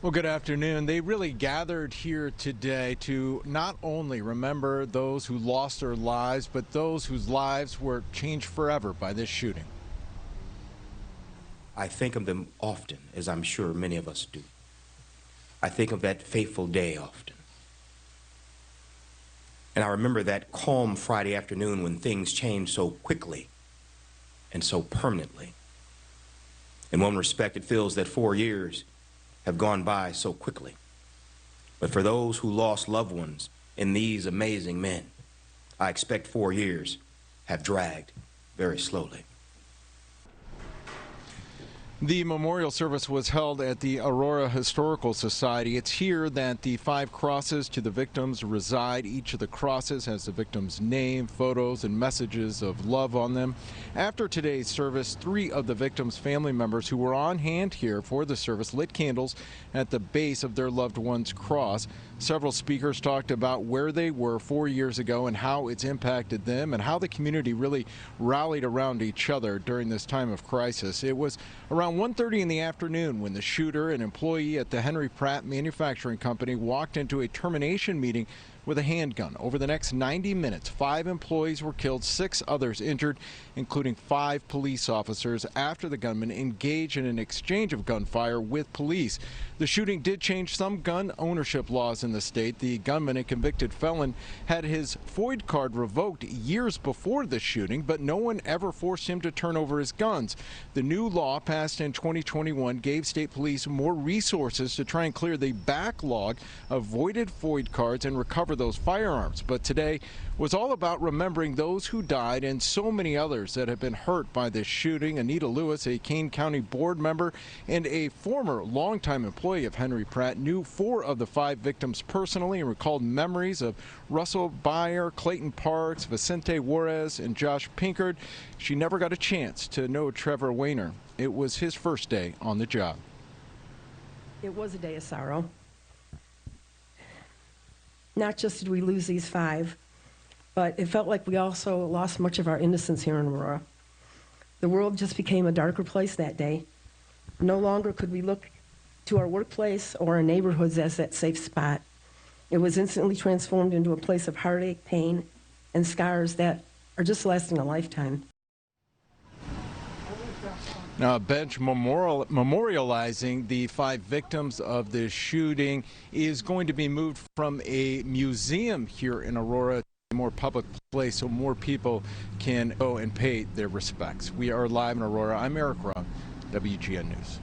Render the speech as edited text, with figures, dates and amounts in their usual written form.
Well, good afternoon. They really gathered here today to not only remember those who lost their lives, but those whose lives were changed forever by this shooting. I think of them often, as I'm sure many of us do. I think of that fateful day often. And I remember that calm Friday afternoon when things changed so quickly and so permanently. In one respect, it feels that 4 years have gone by so quickly. But for those who lost loved ones in these amazing men, I expect 4 years have dragged very slowly. The memorial service was held at the Aurora Historical Society. It's here that the 5 crosses to the victims reside. Each of the crosses has the victim's name, photos, and messages of love on them. After today's service, 3 of the victims' family members who were on hand here for the service lit candles at the base of their loved one's cross. Several speakers talked about where they were 4 years ago and how it's impacted them and how the community really rallied around each other during this time of crisis. It was around 1:30 in the afternoon when the shooter, an employee at the Henry Pratt Manufacturing Company, walked into a termination meeting with a handgun. Over the next 90 minutes, 5 employees were killed, 6 others injured, including 5 police officers after the gunman engaged in an exchange of gunfire with police. The shooting did change some gun ownership laws in the state. The gunman, a convicted felon, had his FOID card revoked years before the shooting, but no one ever forced him to turn over his guns. The new law passed in 2021 gave state police more resources to try and clear the backlog of voided FOID cards and recover those firearms. But today was all about remembering those who died and so many others that have been hurt by this shooting. Anita Lewis, a Kane County board member and a former longtime employee of Henry Pratt, knew 4 of the 5 victims personally and recalled memories of Russell Byer, Clayton Parks, Vicente Juarez, and Josh Pinkard. She never got a chance to know Trevor Weiner. It was his first day on the job. It was a day of sorrow. Not just did we lose these 5, but it felt like we also lost much of our innocence here in Aurora. The world just became a darker place that day. No longer could we look to our workplace or our neighborhoods as that safe spot. It was instantly transformed into a place of heartache, pain, and scars that are just lasting a lifetime. Now, a bench memorializing the 5 victims of this shooting is going to be moved from a museum here in Aurora to a more public place so more people can go and pay their respects. We are live in Aurora. I'm Eric Robb, WGN News.